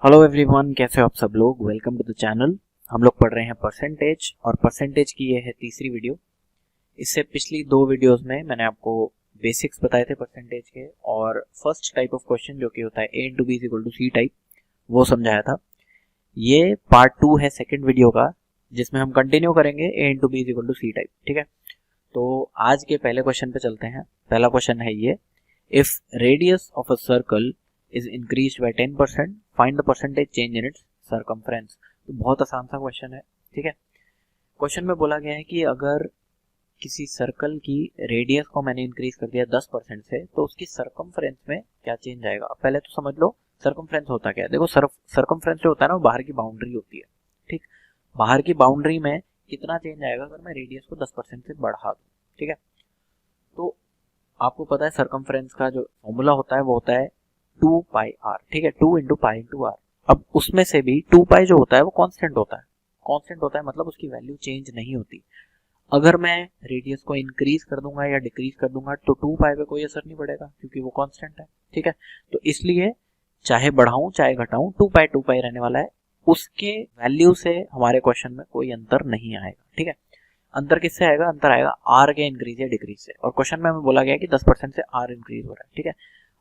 Hello everyone, कैसे हो आप सब लोग। Welcome to the channel. हम लोग पढ़ रहे हैं परसेंटेज, और परसेंटेज की ये है तीसरी वीडियो। इससे पिछली दो वीडियोस में मैंने आपको बेसिक्स बताए थे परसेंटेज के, और फर्स्ट टाइप ऑफ क्वेश्चन जो कि होता है A into B is equal to C type, वो समझाया था। ये पार्ट 2 है सेकेंड वीडियो का, जिसमें हम कंटिन्यू करेंगे A into B is equal to C type. ठीक है, तो आज के पहले क्वेश्चन पे चलते हैं। पहला क्वेश्चन है ये, if radius of a circle is increased by 10%, find the percentage change in its circumference। तो बहुत आसान सा क्वेश्चन है। ठीक है, क्वेश्चन में बोला गया है कि अगर किसी सर्कल की रेडियस को मैंने इंक्रीज कर दिया 10% से, तो उसकी सर्कमफ्रेंस में क्या चेंज आएगा। अब पहले तो समझ लो सर्कमफ्रेंस होता क्या है। देखो, सर्कमफ्रेंस जो होता है ना, वो बाहर की बाउंड्री होती है। ठीक, बाहर की बाउंड्री में कितना चेंज आएगा अगर मैं रेडियस को 10% से बढ़ा दूं। ठीक है, तो आपको पता है सर्कमफ्रेंस का जो फॉर्मूला होता है वो होता है 2 पाई आर। ठीक है, 2 इंटू पाई इंटू आर। अब उसमें से भी 2 पाई जो होता है वो कांस्टेंट होता है। कांस्टेंट होता है मतलब उसकी वैल्यू चेंज नहीं होती। अगर मैं रेडियस को इंक्रीज कर दूंगा या डिक्रीज कर दूंगा तो 2 पाई पे कोई असर नहीं पड़ेगा, क्योंकि वो कांस्टेंट है। ठीक है, तो इसलिए चाहे बढ़ाऊं चाहे घटाऊं, 2 पाई रहने वाला है। उसके वैल्यू से हमारे क्वेश्चन में कोई अंतर नहीं आएगा। ठीक है, अंतर किससे आएगा? अंतर आएगा आर के इंक्रीज या डिक्रीज से। और क्वेश्चन में हमें बोला गया है कि 10% से आर इंक्रीज हो रहा है। ठीक है,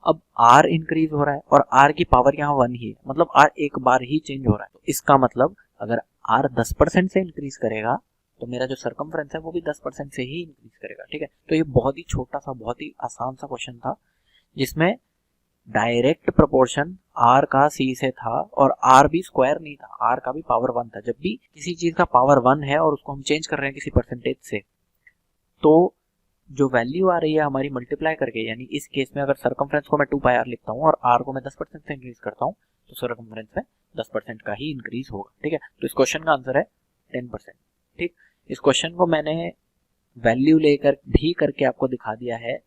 अब आर इंक्रीज हो रहा है और आर की पावर यहाँ 1 ही है, मतलब आर एक बार ही चेंज हो रहा है। तो इसका मतलब अगर आर 10% से इंक्रीज करेगा तो मेरा जो सर्कमफ्रेंस है वो भी 10% से ही इंक्रीज करेगा। ठीक है, तो ये बहुत ही छोटा सा, बहुत ही आसान सा क्वेश्चन था, जिसमें डायरेक्ट प्रोपोर्शन आर का सी से था, और आर भी स्क्वायर नहीं था, आर का भी पावर 1 था। जब भी किसी चीज का पावर 1 है और उसको हम चेंज कर रहे हैं किसी परसेंटेज से, तो जो वैल्यू आ रही है हमारी मल्टीप्लाई करके, यानी इस केस में अगर सर्कमफ्रेंस को मैं 2 पाई आर लिखता हूँ और आर को मैं 10% से इंक्रीज करता हूँ, तो सर्कमफ्रेंस में 10% का ही इंक्रीज होगा। ठीक है, तो इस क्वेश्चन का आंसर है 10%। ठीक, इस क्वेश्चन को मैंने वैल्यू लेकर भी करके आपको दिखा दिया है,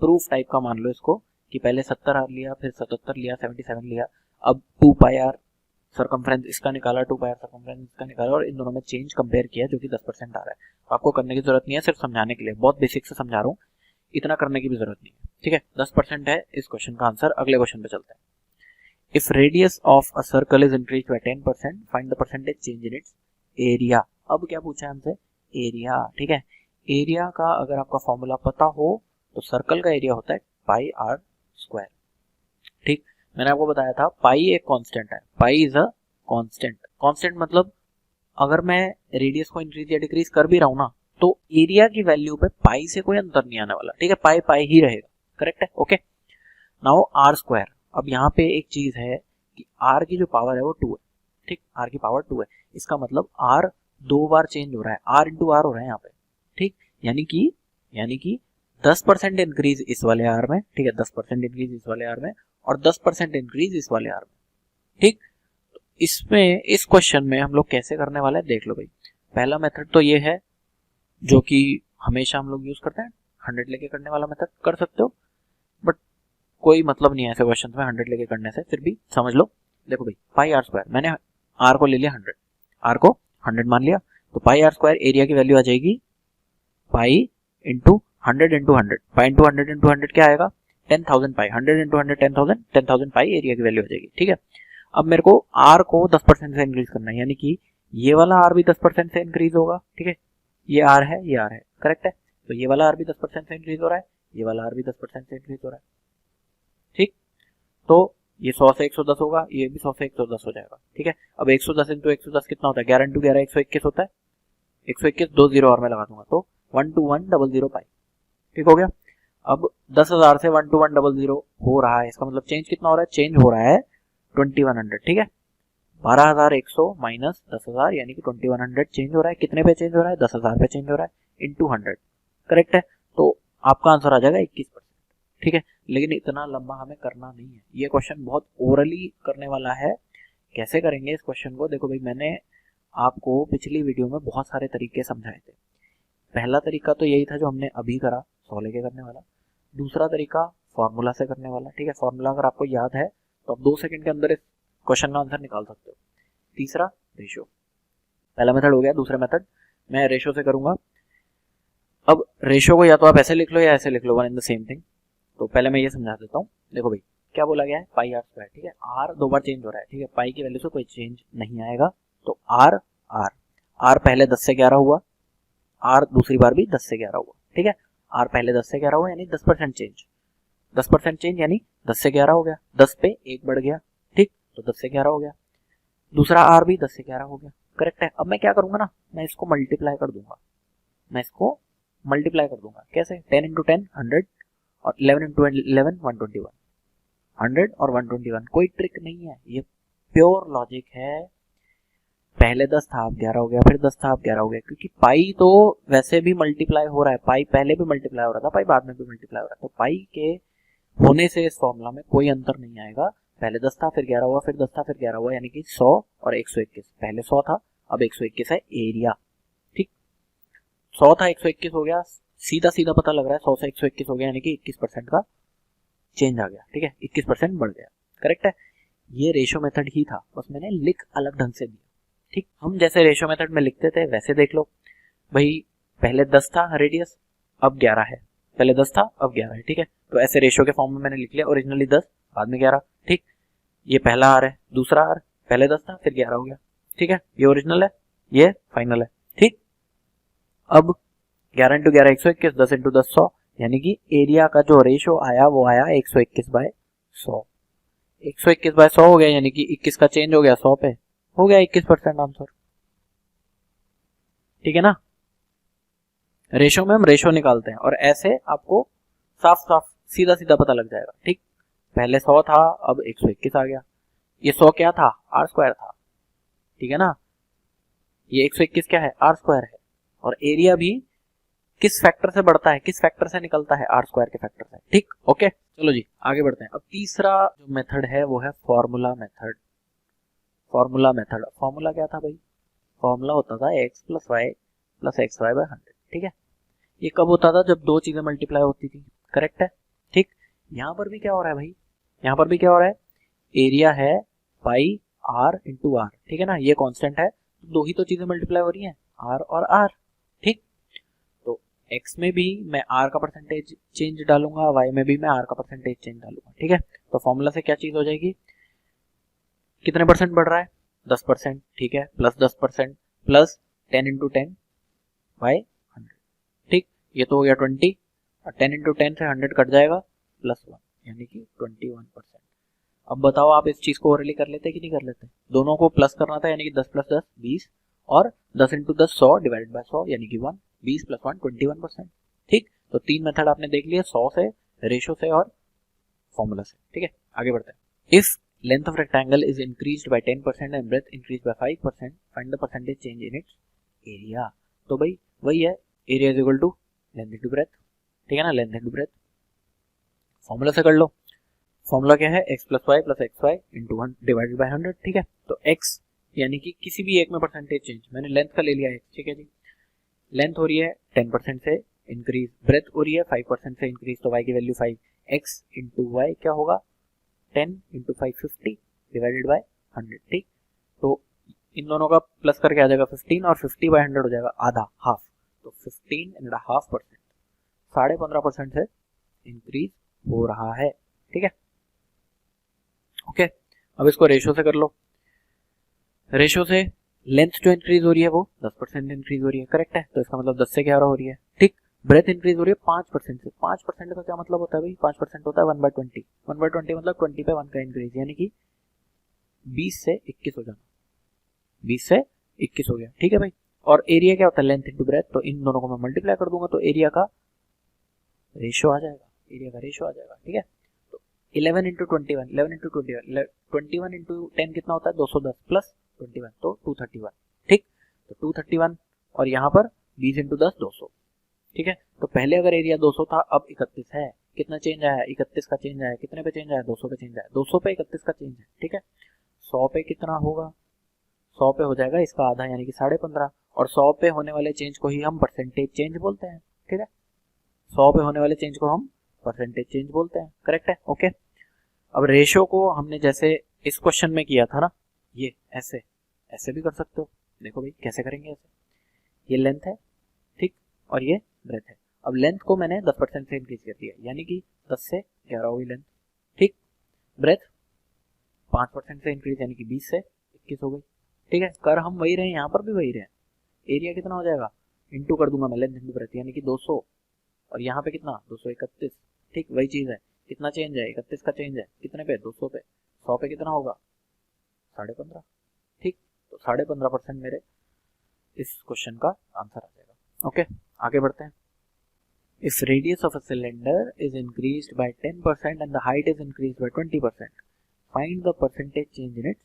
प्रूफ टाइप का मान लो इसको, कि पहले 70 आर लिया, फिर 77 लिया, 77 लिया, अब 2 पाई आर सर्कमफ्रेंस इसका निकाला, 2 पाई आर सर्कमफ्रेंस इसका निकाला, और इन दोनों में चेंज कंपेयर किया जो कि 10% आ रहा है। तो आपको करने की जरूरत नहीं है, सिर्फ समझाने के लिए, बहुत बेसिक से समझा रहा हूँ, इतना करने की भी जरूरत नहीं है। ठीक है, 10% है इस क्वेश्चन का आंसर। अगले क्वेश्चन पे चलते हैं। If radius of a circle is increase by 10%, find the percentage change in its area. अब क्या पूछा है हमसे? एरिया। ठीक है, एरिया का अगर आपका फॉर्मूला पता हो तो सर्कल का एरिया होता है पाई आर स्क्वायर। ठीक, मैंने आपको बताया था पाई एक कांस्टेंट है, pi is a constant. Constant मतलब अगर मैं रेडियस को इंक्रीज या डिक्रीज कर भी रहा हूं ना, तो एरिया की वैल्यू पे पाई से कोई अंतर नहीं आने वाला। ठीक है, पाई पाई ही रहेगा। करेक्ट है, ओके। Now are square. अब यहाँ पे एक चीज है कि आर की जो पावर है वो 2 है। ठीक, आर की पावर 2 है, इसका मतलब आर 2 बार चेंज हो रहा है, आर इंटू आर हो रहा है यहाँ पे। ठीक, यानी कि 10% इंक्रीज इस वाले आर में। ठीक है, 10% इंक्रीज इस वाले आर में और 10% इंक्रीज इस वाले आर में। ठीक, इसमें इस क्वेश्चन में हम लोग कैसे करने वाले हैं देख लो भाई। पहला मेथड तो ये है जो कि हमेशा हम लोग यूज करते हैं, 100 लेके करने वाला मेथड कर सकते हो, बट कोई मतलब नहीं है ऐसे क्वेश्चन में 100 लेके करने से, फिर भी समझ लो। देखो भाई, पाई आर स्क्वायर, मैंने आर को ले लिया 100, आर को 100 मान लिया, तो पाई आर स्क्वायर एरिया की वैल्यू आ जाएगी pi into 100 into 100। Pi into 100 into 100 क्या आएगा? 10,000 पाई। 100 इंटू 100 10,000, 10,000 पाई एरिया की वैल्यू आ जाएगी। ठीक है, अब मेरे को आर को 10% से इंक्रीज करना है, यानी कि ये वाला आर भी 10% से इंक्रीज होगा। ठीक है, ये आर है, ये आर है, करेक्ट है, तो ये वाला आर भी 10% से इंक्रीज हो रहा है, ये वाला आर भी 10% से इंक्रीज हो रहा है। ठीक, तो ये 100 से 110 होगा, ये भी 100 से 110 हो जाएगा। ठीक है, अब 110 इंटू 110 कितना होता है? 11 इंटू 11 121 होता है। 121 2 जीरो और मैं लगा दूंगा, तो 12100 पाई। ठीक हो गया। अब 10,000 से 12100 हो रहा है, इसका मतलब चेंज कितना हो रहा है? चेंज हो रहा है 2100। ठीक है, 12,100 माइनस 10,000 यानी कि 2100 चेंज हो रहा है। कितने पे चेंज हो रहा है? 10,000 पे चेंज हो रहा है, इंटू 100। करेक्ट है, तो आपका आंसर आ जाएगा 21%। ठीक है, लेकिन इतना लंबा हमें करना नहीं है, ये क्वेश्चन बहुत ओरली करने वाला है। कैसे करेंगे इस क्वेश्चन को? देखो भाई, मैंने आपको पिछली वीडियो में बहुत सारे तरीके समझाए थे। पहला तरीका तो यही था जो हमने अभी करा, 100 लेके करने वाला। दूसरा तरीका फॉर्मूला से करने वाला। ठीक है, फॉर्मूला अगर आपको याद है तो आप 2 सेकंड के अंदर इस क्वेश्चन का आंसर निकाल सकते हो। तीसरा रेशियो, पहला मेथड हो गया। दूसरा मेथड मैं रेशियो से करूंगा। अब रेशियो को या तो आप ऐसे लिख लो या ऐसे लिख लो, one in the same thing. तो पहले मैं ये समझा देता हूँ। देखो भाई, क्या बोला गया है, पाई आर स्क्वायर, ठीक है। आर दो बार चेंज हो रहा है, ठीक है, पाई की वैल्यू से कोई चेंज नहीं आएगा, तो आर आर आर पहले 10 से 11 हुआ, आर दूसरी बार भी 10 से 11 हुआ, ठीक है। आर पहले 10 से 11 हुआ यानी 10% चेंज, 10% चेंज यानी 10 से 11 हो गया, 10 पे 1 बढ़ गया, ठीक, तो 10 से 11 हो गया। दूसरा आर भी 10 से 11 हो गया, करेक्ट है। अब मैं क्या करूंगा ना, मैं इसको मल्टीप्लाई कर दूंगा, मैं इसको मल्टीप्लाई कर दूंगा, कैसे, 10 इंटू 10 100 और 11 इंटू 11 121, 100 और 121, कोई ट्रिक नहीं है, ये प्योर लॉजिक है। पहले 10 था अब 11 हो गया, फिर 10 था अब 11 हो गया, क्योंकि पाई तो वैसे भी मल्टीप्लाई हो रहा है, पाई पहले भी मल्टीप्लाई हो रहा था, पाई बाद में भी मल्टीप्लाई हो रहा है, तो पाई के होने से इस फॉर्मूला में कोई अंतर नहीं आएगा। पहले 10 था फिर 11 हुआ, फिर 10 था फिर 11 हुआ, यानी कि 100 और 121, पहले 100 था अब 121 है एरिया, ठीक, 100 था 121 हो गया, सीधा सीधा पता लग रहा है 100 से 121 हो गया यानी कि 21% का चेंज आ गया, ठीक है, 21% बढ़ गया, करेक्ट है। ये रेशो मेथड ही था, बस मैंने लिख अलग ढंग से दिया, ठीक। हम जैसे रेशो मेथड में लिखते थे वैसे देख लो भाई, पहले 10 था रेडियस अब 11 है, पहले 10 था अब 11 है, ठीक है, तो ऐसे रेशो के फॉर्म में मैंने लिख लिया, ओरिजिनली 10 बाद में 11, ठीक। ये पहला आर है, दूसरा आर, पहले 10 था फिर 11 हो गया, ठीक है, ये ओरिजिनल है, ये फाइनल है, ठीक। अब 11 इंटू 11 121, 10 इंटू 10 100, यानी कि एरिया का जो रेशो आया वो आया 121/100, 121/100 हो गया, यानी कि 21 का चेंज हो गया 100 पे, हो गया 21% आंसर, ठीक है ना। रेशो में हम रेशो निकालते हैं और ऐसे आपको साफ साफ सीधा सीधा पता लग जाएगा, ठीक। पहले 100 था अब 121 आ गया, ये 100 क्या था, आर स्क्वायर था, ठीक है ना, ये 121 क्या है, आर स्क्वायर है, और एरिया भी किस फैक्टर से बढ़ता है, किस फैक्टर से निकलता है, आर स्क्वायर के फैक्टर से, ठीक, ओके। चलो जी आगे बढ़ते हैं। अब तीसरा जो मेथड है वो है formula method. Formula method, formula क्या था भाई, फॉर्मूला होता था x plus y plus x y by 100, ठीक है। ये कब होता था, जब दो चीजें मल्टीप्लाई होती थी, करेक्ट है, ठीक। यहाँ पर भी क्या हो रहा है भाई, यहाँ पर भी क्या हो रहा है, एरिया है पाई आर इंटू आर, ठीक है ना, ये कांस्टेंट है, दो ही तो चीजें मल्टीप्लाई हो रही हैं, आर और आर, ठीक। तो x में भी मैं r का परसेंटेज चेंज डालूंगा, y में भी मैं r का परसेंटेज चेंज डालूंगा, ठीक है। तो फॉर्मूला से क्या चीज हो जाएगी, कितने परसेंट बढ़ रहा है, 10%, ठीक है, प्लस 10% प्लस 10 इंटू 10 बाई 100, ठीक, ये तो हो गया 20, और 10 इंटू 10 से 100 कट जाएगा प्लस 1 यानी कि 21%। अब बताओ आप इस चीज को ओरली कर लेते कि नहीं कर लेते, दोनों को प्लस करना था यानी कि 10 प्लस 10 20, और 10 इंटू 10 100 डिवाइडेड बाय 100 यानी कि 1, 20 प्लस 1 21%, ठीक। तो तीन मेथड आपने देख लिया, 100 से, रेशो से और फॉर्मूला से, ठीक है। आगे बढ़ते हैं। If length of rectangle is increased by 10% and breadth increase by 5%, find the percentage change in its area. तो भाई वही है, area is equal to length into breadth, ठीक है ना, लेंथ इनटू ब्रेथ, फॉर्मूला से कर लो। फॉर्मूला क्या है, x plus y plus x y into 1 divided by 100, ठीक है। तो x यानी कि किसी भी एक में परसेंटेज चेंज, मैंने लेंथ का ले लिया x, ठीक है जी। लेंथ हो रही है 10% से इंक्रीज, ब्रेथ हो रही है 5% से इंक्रीज, तो y की वैल्यू 5, x इंटू वाई क्या होगा 10 इंटू 550 डिवाइडेड बाय 100, ठीक। तो इन दोनों का प्लस करके आ जाएगा 15 और 50/100 हो जाएगा आधा, हाफ, तो 15.5%, 15.5% से इंक्रीज हो रहा है, ठीक है, ओके। अब इसको रेशो से कर लो, रेशो से लेंथ जो इंक्रीज हो रही है वो 10% इंक्रीज हो रही है, करेक्ट है, तो इसका मतलब 10 से 11 हो रही है, ठीक। ब्रेथ इंक्रीज हो रही है 5% से, 5% का क्या मतलब होता है भाई, 5% होता है 1/20, 1/20 मतलब 20 पे 1 का इंक्रीज, यानी कि 20 से 21 हो जाना, 20 से 21 हो गया, ठीक है भाई। और एरिया क्या होता है, लेंथ इंटू ब्रेथ, तो इन दोनों को मैं मल्टीप्लाई कर दूंगा तो एरिया का रेशो आ जाएगा, एरिया का रेशो आ जाएगा, ठीक है। तो 11 इंटू 21, 11 इंटू 21, 21 इंटू 10 कितना होता है 210 प्लस 21, तो 231, ठीक। तो 231 और यहाँ पर 20 इंटू 10 200, ठीक है। तो पहले अगर एरिया 200 था अब 31 है, कितना चेंज आया, 31 का चेंज आया, कितने पे चेंज आया 200 पे चेंज आया, 200 पे 31 का चेंज है, ठीक है। 100 पे कितना होगा, 100 पे हो जाएगा इसका आधा यानी कि 15.5, और 100 पे होने वाले चेंज को ही हम परसेंटेज चेंज बोलते हैं, ठीक है। 100 पे होने वाले चेंज को हम परसेंटेज चेंज बोलते हैं, करेक्ट है, ओके। अब रेशो को हमने जैसे इस क्वेश्चन में किया था ना, ये ऐसे ऐसे भी कर सकते हो, देखो भाई कैसे करेंगे ऐसे, ये लेंथ है, ठीक, और ये ब्रेथ है। अब लेंथ को मैंने 10% से इंक्रीज कर दिया यानी कि 10 से 11 हुई लेंथ, ठीक। ब्रेथ 5% से इंक्रीज यानी कि 20 से 21 हो गई। ठीक है, कर हम वही रहे, यहाँ पर भी वही रहे। एरिया कितना हो जाएगा, इंटू कर दूंगा मैं लेंथ इंटू ब्रेथ यानी कि 200, और यहाँ पे कितना 231। ठीक, वही चीज है। कितना चेंज है, 31 का चेंज है कितने पे, 200 पे। 100 पे कितना होगा, 15.5। ठीक, तो 15.5% मेरे इस क्वेश्चन का आंसर आ जाएगा। ओके, आगे बढ़ते हैं। If radius of a cylinder is increased by 10% and the height is increased by 20%, find the percentage change in its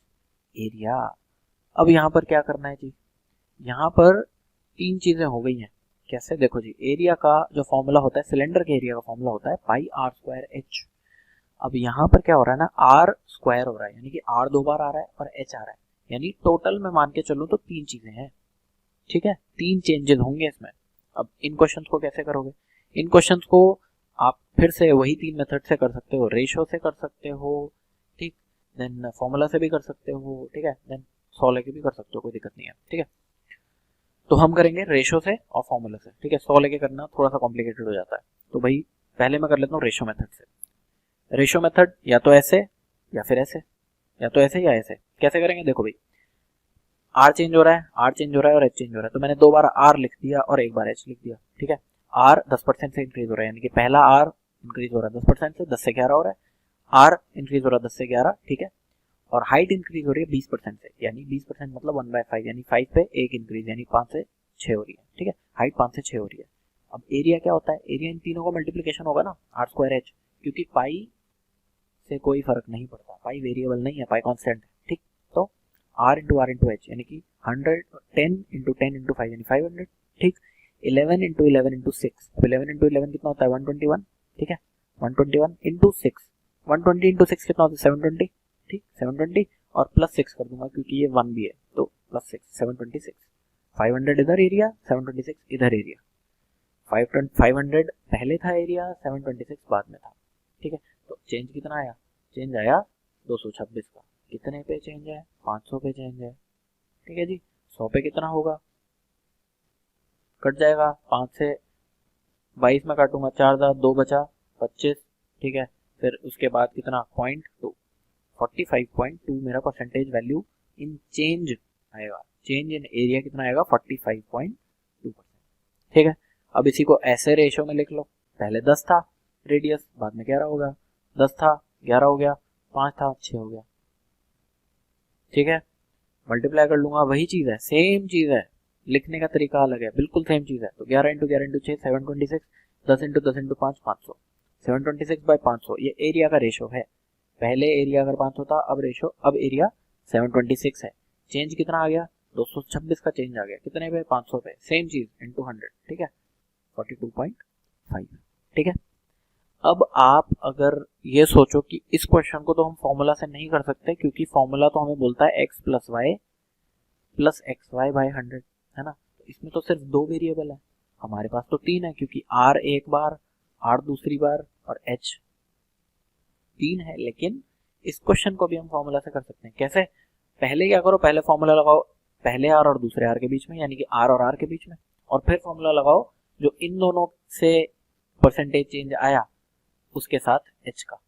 area। अब यहाँ पर क्या करना है जी, यहाँ पर तीन चीजें हो गई हैं। कैसे, देखो जी, एरिया का जो फॉर्मूला होता है, सिलेंडर के एरिया का फॉर्मूला होता है पाई आर स्क्वायर एच। अब यहाँ पर क्या हो रहा है ना, आर स्क्वायर हो रहा है यानी कि आर 2 बार आ रहा है और एच आ रहा है, यानी टोटल में मान के चलूं तो 3 चीजें हैं। ठीक है, 3 चेंजेस होंगे इसमें। अब इन क्वेश्चंस को कैसे करोगे, इन क्वेश्चंस को आप फिर से वही 3 मेथड से कर सकते हो। रेशो से कर सकते हो, ठीक, देन फॉर्मूला से भी कर सकते हो, ठीक है, देन 100 लेके भी कर सकते हो, कोई दिक्कत नहीं है। ठीक है, तो हम करेंगे रेशो से और फॉर्मूला से। ठीक है, 100 लेके करना थोड़ा सा कॉम्प्लिकेटेड हो जाता है, तो भाई पहले मैं कर लेता हूँ रेशो मेथड से। रेशो मेथड या तो ऐसे या फिर ऐसे, या तो ऐसे या ऐसे। कैसे करेंगे, देखो भाई, आर चेंज हो रहा है, आर चेंज हो रहा है और एच चेंज हो रहा है, तो मैंने 2 बार आर लिख दिया और 1 बार एच लिख दिया। ठीक है, आर 10% से इंक्रीज हो रहा है यानी कि पहला आर इंक्रीज हो रहा है 10% से, 10 से 11 हो रहा है। आर इंक्रीज हो रहा है 10 से 11, ठीक है, और हाइट इंक्रीज हो रही है 20% से, यानी 20% मतलब 1/5 यानी 5 पे 1 इंक्रीज यानी 5 से 6 हो रही है। ठीक है, हाइट 5 से 6 हो रही है। अब एरिया क्या होता है, एरिया इन तीनों का मल्टीप्लीकेशन होगा ना, आर स्क्वायर एच, क्योंकि पाई से कोई फर्क नहीं पड़ता, पाई वेरिएबल नहीं है, पाई कांस्टेंट है। ठीक, तो आर इंटू एच यानी कि 100, 10 इंटू 10 इंटू 5 यानी 500। ठीक, 11 इंटू 11 इंटू 6, अब 11 इंटू 11 कितना होता है 121। ठीक है, 121 इंटू 6, 120 इंटू 6 कितना होता है 720। ठीक, 720 और प्लस 6 कर दूंगा क्योंकि ये 1 भी है, तो प्लस 6 726। 500 इधर एरिया, 726 इधर एरिया। 500 पहले था एरिया, 726 बाद में था। ठीक है, तो चेंज कितना आया, चेंज आया 226 का। कितने पे चेंज है, 500 पे चेंज है। ठीक है जी, 100 पे कितना होगा, कट जाएगा, 5 से 22 में काटूंगा, 4 2 बचा 25। ठीक है, फिर उसके बाद कितना 0.2, 45.2 मेरा परसेंटेज वैल्यू इन चेंज आएगा। चेंज इन एरिया कितना आएगा 45.2%। ठीक है, अब इसी को ऐसे रेशो में लिख लो, पहले 10 था रेडियस, बाद में 11 होगा, 10 था 11 हो गया, 5 था 6 हो गया। ठीक है, मल्टीप्लाई कर लूंगा, वही चीज है, सेम चीज है, लिखने का तरीका अलग है, बिल्कुल सेम चीज है। तो 11 into 11 into 6 726, 10 into 10 into 5 500, 726 by 500 ये एरिया का रेशो है। पहले एरिया अगर 500 था, अब रेशो, अब एरिया 726 है। चेंज कितना आ गया 226 का चेंज आ गया, कितने पे 500 पे, सेम चीज इंटू 100। ठीक है, 42.5। ठीक है, अब आप अगर ये सोचो कि इस क्वेश्चन को तो हम फॉर्मूला से नहीं कर सकते, क्योंकि फॉर्मूला तो हमें बोलता है x प्लस xy बाय 100, है ना, तो इसमें तो सिर्फ 2 वेरिएबल है, हमारे पास तो 3 है, क्योंकि r एक बार, r दूसरी बार और h 3 है। लेकिन इस क्वेश्चन को भी हम फॉर्मूला से कर सकते हैं। कैसे, पहले क्या करो, पहले फॉर्मूला लगाओ, पहले r और दूसरे r के बीच में, यानी कि r और r के बीच में, और फिर फॉर्मूला लगाओ जो इन दोनों से परसेंटेज चेंज आया उसके साथ h का।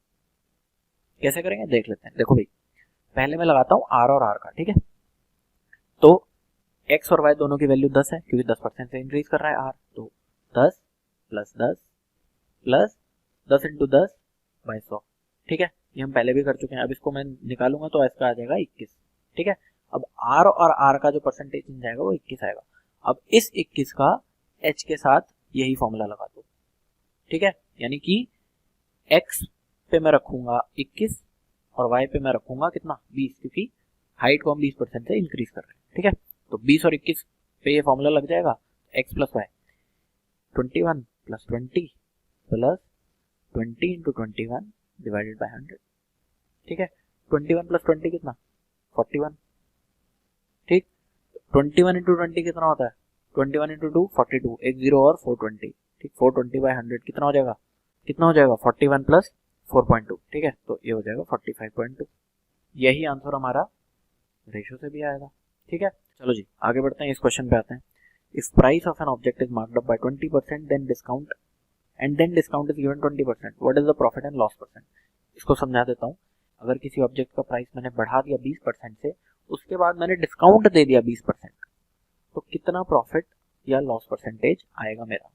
कैसे करेंगे देख लेते हैं। देखो भाई, पहले मैं लगाता हूं r और r का। ठीक है, तो x और y दोनों की वैल्यू 10 है, क्योंकि 10% से इंक्रीज कर रहा है r, तो 10 प्लस 10 प्लस 10 इंटू 10 बाई 100। ठीक है, ये हम पहले भी कर चुके हैं, अब इसको मैं निकालूंगा तो इसका आ जाएगा 21। ठीक है, अब r और r का जो परसेंटेज चेंज आएगा वो 21 आएगा। अब इस 21 का h के साथ यही फॉर्मूला लगा दो। ठीक है, यानी कि x पे मैं रखूंगा 21 और y पे मैं रखूंगा कितना 20, क्योंकि हाइट को हम 20% से इंक्रीज कर रहे हैं। ठीक है, तो 20 और 21 पे ये फॉर्मूला लग जाएगा, x plus y 21 plus 20 plus 20 into 21 divided by 100। ठीक है, 21 प्लस 20 कितना 41। ठीक, 21 इंटू 20 कितना होता है 21 इंटू 2 42, एक 0 और 420। ठीक, 420 बाय 100 कितना हो जाएगा 41 प्लस 4.2। ठीक है, तो ये हो जाएगा 45.2। यही आंसर हमारा रेशो से भी आएगा। ठीक है, चलो जी आगे बढ़ते हैं, इस क्वेश्चन पे आते हैं। If price of an object is marked up by 20% then discount is given 20%, what is the profit and loss percent. इसको समझा देता हूँ अगर किसी ऑब्जेक्ट का प्राइस मैंने बढ़ा दिया 20% से, उसके बाद मैंने डिस्काउंट दे दिया 20%, तो कितना प्रॉफिट या लॉस परसेंटेज आएगा मेरा?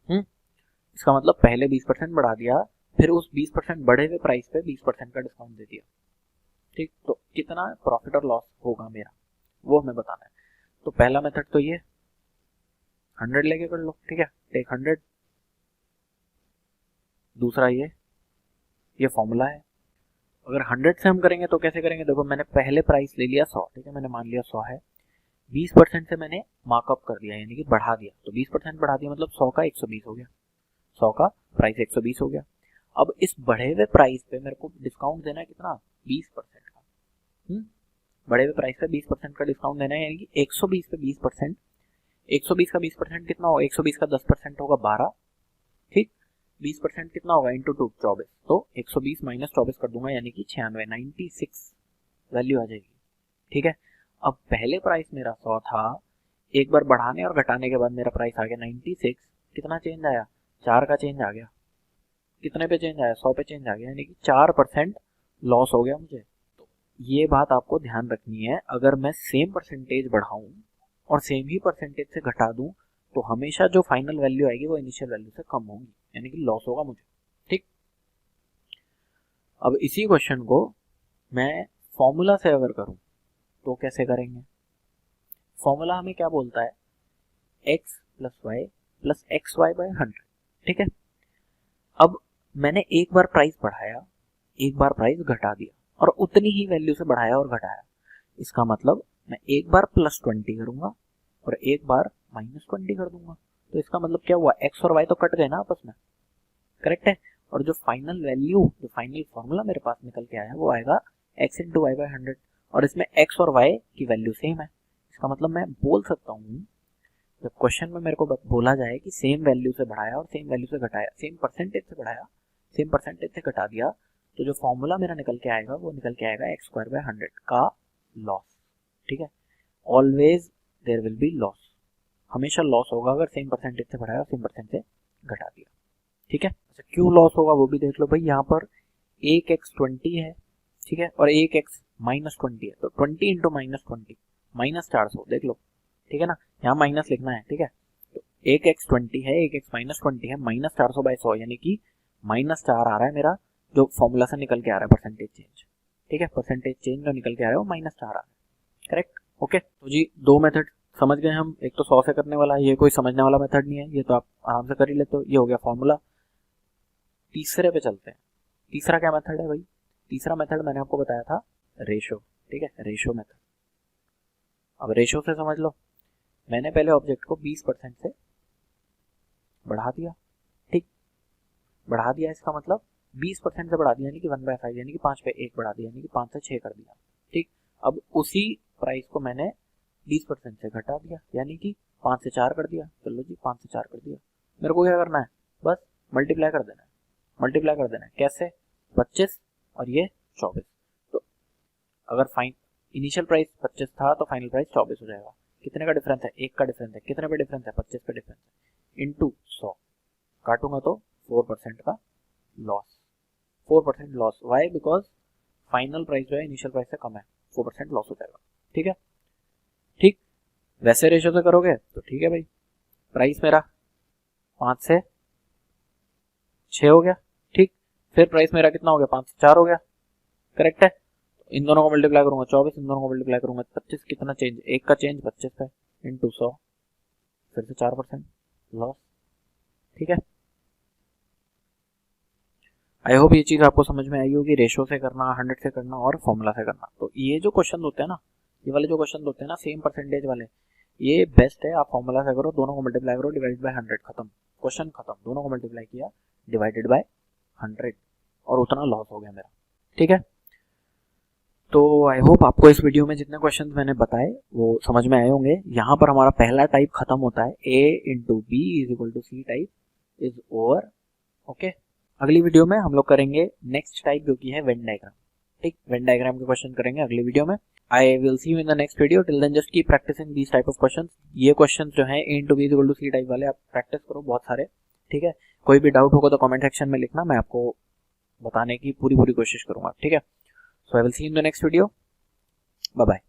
इसका मतलब पहले 20% बढ़ा दिया, फिर उस 20% बढ़े हुए प्राइस पे 20% का डिस्काउंट दे दिया, ठीक, तो कितना प्रॉफिट और लॉस होगा मेरा, वो हमें बताना है। तो पहला मेथड तो ये 100 लेके कर लो, ठीक है, टेक 100। दूसरा ये फॉर्मूला है। अगर 100 से हम करेंगे तो कैसे करेंगे? देखो, मैंने पहले प्राइस ले लिया 100, ठीक है, मैंने मान लिया 100 है, 20% से मैंने मार्कअप कर दिया, यानी कि बढ़ा दिया, तो 20% बढ़ा दिया मतलब 100 का 120 हो गया, 100 का प्राइस 120 हो गया। अब इस बढ़े हुए प्राइस पे मेरे को डिस्काउंट देना है कितना? 20% का। बढ़े हुए प्राइस पे 20% का डिस्काउंट देना है, यानी कि 120 पे 20%, 120 का 20% कितना होगा? 120 का 10% होगा 12, ठीक, 20% कितना होगा? इंटू 2 24, तो 120 माइनस 24 कर दूंगा, यानी कि 96 वैल्यू आ जाएगी, ठीक है। अब पहले प्राइस मेरा 100 था, एक बार बढ़ाने और घटाने के बाद मेरा प्राइस आ गया 96, कितना चेंज आया? 4 का चेंज आ गया। कितने पे चेंज आया? 100 पे चेंज आ गया, यानी कि 4% लॉस हो गया मुझे। तो ये बात आपको ध्यान रखनी है, अगर मैं सेम परसेंटेज बढ़ाऊं और सेम ही परसेंटेज से घटा दूं, तो हमेशा जो फाइनल वैल्यू आएगी वो इनिशियल वैल्यू से कम होगी, यानी कि लॉस होगा मुझे, ठीक। अब इसी क्वेश्चन को मैं फॉर्मूला से अगर करूं तो कैसे करेंगे? फॉर्मूला हमें क्या बोलता है? x plus y plus x y by 100, ठीक है। अब मैंने एक बार प्राइस बढ़ाया, एक बार प्राइस घटा दिया, और उतनी ही वैल्यू से बढ़ाया और घटाया। इसका मतलब मैं एक बार +20 करूंगा और एक बार -20 कर दूंगा, तो इसका मतलब क्या हुआ? x और y तो कट गए ना आपस में, करेक्ट है। और जो फाइनल वैल्यू, जो फाइनल फॉर्मूला मेरे पास निकल के आया, वो आएगा x इंटू वाई बाय 100, और इसमें x और y की वैल्यू सेम है। इसका मतलब मैं बोल सकता हूँ, जब क्वेश्चन में मेरे को बोला जाए कि सेम वैल्यू से बढ़ाया और सेम वैल्यू से घटाया, सेम परसेंटेज से बढ़ाया, सेम परसेंटेज से घटा दिया, तो जो फॉर्मूला मेरा निकल के आएगा वो निकल के आएगा x स्क्वायर बाय 100 का लॉस, ठीक है। Always there will be loss, हमेशा लॉस होगा अगर सेम परसेंटेज से बढ़ाया और सेम परसेंटेज से घटा दिया, ठीक है। अच्छा, क्यों लॉस होगा वो भी देख लो भाई। यहाँ पर एक x 20 है, ठीक है, और एक x -20 है, तो 20 इंटू -20 -400, देख लो, ठीक है ना, यहाँ माइनस लिखना है, ठीक है। तो एक x 20 है, एक x -20 है, -400 बाय 100, यानी कि -4 आ रहा है मेरा, जो फॉर्मूला से निकल के आ रहा है परसेंटेज चेंज, ठीक है, परसेंटेज चेंज जो निकल के आ रहा है वो -4 आ रहा है, करेक्ट, ओके। तो जी, दो मेथड समझ गए हम। एक तो 100 से करने वाला, ये कोई समझने वाला मेथड नहीं है, ये तो आप आराम से कर ही लेते हो, ये हो गया फॉर्मूला। तीसरे पे चलते हैं। तीसरा क्या मेथड है भाई? तीसरा मेथड मैंने आपको बताया था रेशो, ठीक है, रेशो मेथड। अब रेशो से समझ लो, मैंने पहले ऑब्जेक्ट को 20% से बढ़ा दिया, ठीक, बढ़ा दिया, इसका मतलब 20% से बढ़ा दिया, यानी कि 1/5, यानी कि 5 पे 1 बढ़ा दिया, यानी कि 5 से 6 कर दिया, ठीक। अब उसी प्राइस को मैंने 20% से घटा दिया, यानी कि 5 से 4 कर दिया। चलो जी, 5 से 4 कर दिया, मेरे को क्या करना है? बस मल्टीप्लाई कर देना है, मल्टीप्लाई कर देना है, कैसे? 25 और ये 24, तो अगर इनिशियल प्राइस 25 था तो फाइनल प्राइस 24 हो जाएगा। कितने का डिफरेंस है? 1 का डिफरेंस है। कितने पे डिफरेंस है? 25 पे डिफरेंस है, इंटू 100, काटूंगा तो 4% का loss, 4% loss. Why? Because final price जो है इनिशियल प्राइस से कम है, 4% लॉस हो जाएगा, ठीक है, ठीक। वैसे रेशो से करोगे तो ठीक है भाई, प्राइस मेरा 5 से 6 हो गया, ठीक, फिर प्राइस मेरा कितना हो गया? 5 से 4 हो गया, करेक्ट है। इन दोनों को मल्टीप्लाई करूंगा 24, इन दोनों को मल्टीप्लाई करूंगा 25, कितना चेंज? 1 का चेंज 25 पे, इंटू 100, फिर से 4% लॉस, ठीक है। आई होप ये चीज आपको समझ में आई होगी, रेशो से करना, 100 से करना और फॉर्मूला से करना। तो ये जो क्वेश्चन होते हैं ना, ये वाले जो क्वेश्चन होते हैं ना सेम परसेंटेज वाले, ये बेस्ट है। आप फॉर्मूला से करो, दोनों को मल्टीप्लाई करो, डिवाइड बाय 100, खत्म, क्वेश्चन खत्म। दोनों को मल्टीप्लाई किया, डिवाइडेड बाय 100, और उतना लॉस हो गया मेरा, ठीक है। तो आई होप आपको इस वीडियो में जितने क्वेश्चन मैंने बताए वो समझ में आए होंगे। यहाँ पर हमारा पहला टाइप खत्म होता है, a into B is equal to C type is over, okay. अगली वीडियो में हम लोग करेंगे नेक्स्ट टाइप, जो कि है वेन डायग्राम, ठीक, वेन डायग्राम के क्वेश्चन करेंगे अगली वीडियो में। I will see you in the next video, till then just keep practising these type of question. ये क्वेश्चन जो है a into B is equal to C type वाले, आप प्रैक्टिस करो बहुत सारे, ठीक है। कोई भी डाउट होगा तो कमेंट सेक्शन में लिखना, मैं आपको बताने की पूरी कोशिश करूंगा, ठीक है। So I will see in the next video, bye bye.